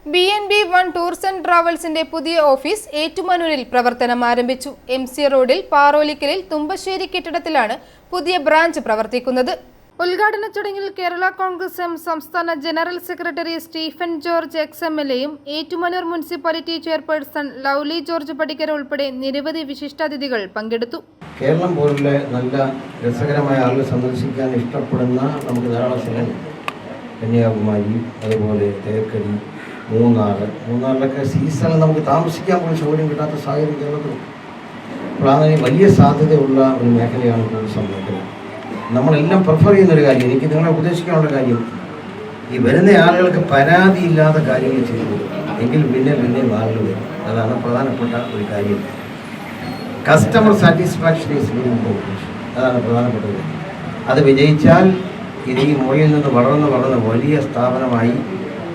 BNB1 tours and ട്രാവൽസിന്റെ പുതിയ office ഏറ്റുമാനൂരിൽ പ്രവർത്തനം ആരംഭിച്ചു. MC റോഡിൽ പാറോലിക്കലിൽ തുമ്പശ്ശേരി കെട്ടിടത്തിലാണ് പുതിയ ബ്രാഞ്ച് പ്രവർത്തിക്കുന്നത്. ഉദ്ഘാടന ചടങ്ങിൽ കേരള കോൺഗ്രസ് എം സംസ്ഥാന ജനറൽ സെക്രട്ടറി സ്റ്റീഫൻ ജോർജ് XMLAയും ഏറ്റുമാനൂർ മുനിസിപ്പാലിറ്റി ചെയർപേഴ്സൺ ലൗലി ജോർജ് പടിക്കര ഉൾപ്പെടെ നിരവധി വിശിഷ്ടാതിഥികൾ പങ്കെടുത്തു. കേരളം പോലുള്ള നല്ല രസകരമായ ആളുകൾ സന്ദർശിക്കാൻ ഇഷ്ടപ്പെടുന്ന നമുക്ക് ധാരാളം സ്ഥലങ്ങൾ, കന്യാകുമാരി, അതുപോലെ തേക്കടി, മൂന്നാറിലൊക്കെ സീസണിൽ നമുക്ക് താമസിക്കാൻ പോലും സൗകര്യം കിട്ടാത്ത സാഹചര്യം കേരളത്തിൽ. അപ്പോൾ അങ്ങനെ വലിയ സാധ്യതയുള്ള ഒരു മേഖലയാണ് ടൂറിസം മേഖല. നമ്മളെല്ലാം പ്രിഫർ ചെയ്യുന്നൊരു കാര്യം, എനിക്ക് നിങ്ങളെ ഉപദേശിക്കാനുള്ള കാര്യം, ഈ വരുന്ന ആളുകൾക്ക് പരാതിയില്ലാത്ത കാര്യങ്ങൾ ചെയ്തു എങ്കിൽ പിന്നെ ആളുകൾ വരും. അതാണ് പ്രധാനപ്പെട്ട ഒരു കാര്യം. Customer satisfaction is very important. അതാണ് പ്രധാനപ്പെട്ട കാര്യം. അത് വിജയിച്ചാൽ ഇത് ഈ മുകളിൽ നിന്ന് വളർന്ന് വലിയ സ്ഥാപനമായി,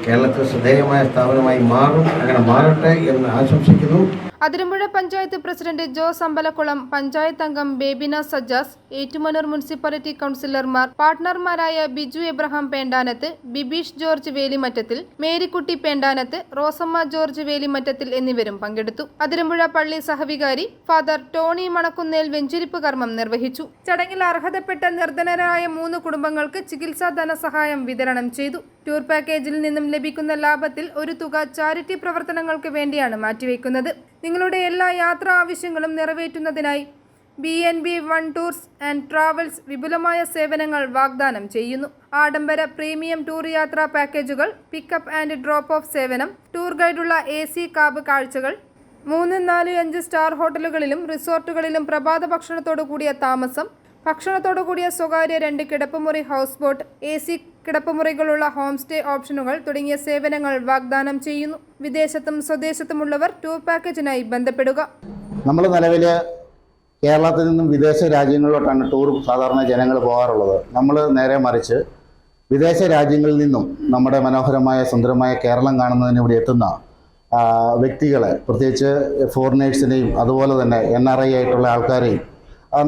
കേരളത്തിൽ ശ്രദ്ധേയമായ സ്ഥാപനമായി മാറും. അങ്ങനെ മാറട്ടെ എന്ന് ആശംസിക്കുന്നു. അതിരമ്പുഴ പഞ്ചായത്ത് പ്രസിഡന്റ് ജോസ് അമ്പലക്കുളം, പഞ്ചായത്ത് അംഗം ബേബിന സജാസ്, ഏറ്റുമാനൂർ മുനിസിപ്പാലിറ്റി കൗൺസിലർമാർ, പാർട്ണർമാരായ ബിജു എബ്രഹാം പേണ്ടാനത്ത്, ബിബീഷ് ജോർജ് വേലിമറ്റത്തിൽ, മേരിക്കുട്ടി പേണ്ടാനത്ത്, റോസമ്മ ജോർജ് വേലിമറ്റത്തിൽ എന്നിവരും പങ്കെടുത്തു. അതിരമ്പുഴ പള്ളി സഹവികാരി ഫാദർ ടോണി മണക്കുന്നേൽ വെഞ്ചരിപ്പ് കർമ്മം നിർവഹിച്ചു. ചടങ്ങിൽ അർഹതപ്പെട്ട നിർധനരായ 3 കുടുംബങ്ങൾക്ക് ചികിത്സാ ധനസഹായം വിതരണം ചെയ്തു. ടൂർ പാക്കേജിൽ നിന്നും ലഭിക്കുന്ന ലാഭത്തിൽ ഒരു തുക ചാരിറ്റി പ്രവർത്തനങ്ങൾക്ക് വേണ്ടിയാണ് മാറ്റിവെക്കുന്നത്. നിങ്ങളുടെ എല്ലാ യാത്രാ ആവശ്യങ്ങളും നിറവേറ്റുന്നതിനായി BNB1 ടൂർസ് ആൻഡ് ട്രാവൽസ് വിപുലമായ സേവനങ്ങൾ വാഗ്ദാനം ചെയ്യുന്നു. ആഡംബര പ്രീമിയം ടൂർ യാത്രാ പാക്കേജുകൾ, പിക്കപ്പ് ആൻഡ് ഡ്രോപ്പ് ഓഫ് സേവനം, ടൂർ ഗൈഡുള്ള AC കാബ് കാഴ്ചകൾ, 3, 4, 5 സ്റ്റാർ ഹോട്ടലുകളിലും റിസോർട്ടുകളിലും പ്രഭാത ഭക്ഷണത്തോടു കൂടിയ താമസം, ഭക്ഷണത്തോടു കൂടിയ സ്വകാര്യ 2 കിടപ്പുമുറി ഹൗസ് ബോട്ട്, AC കിടപ്പുമുറികളുള്ള ഹോം സ്റ്റേ ഓപ്ഷനുകൾ തുടങ്ങിയ സേവനങ്ങൾ വാഗ്ദാനം ചെയ്യുന്നു. വിദേശത്തും സ്വദേശത്തുമുള്ളവർ ടൂർ പാക്കേജിനായി ബന്ധപ്പെടുക. നമ്മൾ നിലവിൽ കേരളത്തിൽ നിന്നും വിദേശ രാജ്യങ്ങളിലോട്ടാണ് ടൂർ സാധാരണ ജനങ്ങൾ പോകാറുള്ളത്. നമ്മൾ നേരെ മറിച്ച് വിദേശ രാജ്യങ്ങളിൽ നിന്നും നമ്മുടെ മനോഹരമായ സുന്ദരമായ കേരളം കാണുന്നതിന് ഇവിടെ എത്തുന്ന വ്യക്തികളെ, പ്രത്യേകിച്ച് ഫോറിനേഴ്സിനെയും അതുപോലെ തന്നെ NRI ആയിട്ടുള്ള ആൾക്കാരെയും,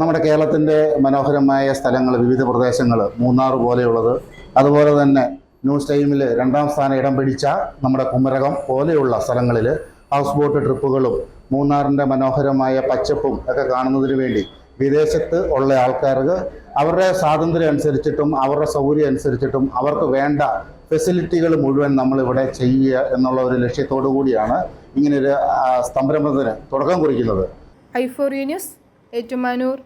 നമ്മുടെ കേരളത്തിൻ്റെ മനോഹരമായ സ്ഥലങ്ങൾ, വിവിധ പ്രദേശങ്ങൾ, മൂന്നാർ പോലെയുള്ളത്, അതുപോലെ തന്നെ ന്യൂസ് ടൈമിൽ 2ാം സ്ഥാനം ഇടം പിടിച്ച നമ്മുടെ കുമരകം പോലെയുള്ള സ്ഥലങ്ങളിൽ ഹൗസ് ബോട്ട് ട്രിപ്പുകളും മൂന്നാറിൻ്റെ മനോഹരമായ പച്ചപ്പും ഒക്കെ കാണുന്നതിന് വേണ്ടി വിദേശത്ത് ഉള്ള ആൾക്കാർക്ക് അവരുടെ സ്വാതന്ത്ര്യം അനുസരിച്ചിട്ടും അവരുടെ സൗകര്യം അനുസരിച്ചിട്ടും അവർക്ക് വേണ്ട ഫെസിലിറ്റികൾ മുഴുവൻ നമ്മളിവിടെ ചെയ്യുക എന്നുള്ള ഒരു ലക്ഷ്യത്തോടു കൂടിയാണ് ഇങ്ങനൊരു സംരംഭത്തിന് തുടക്കം കുറിക്കുന്നത്. i4U news, Ettumanoor.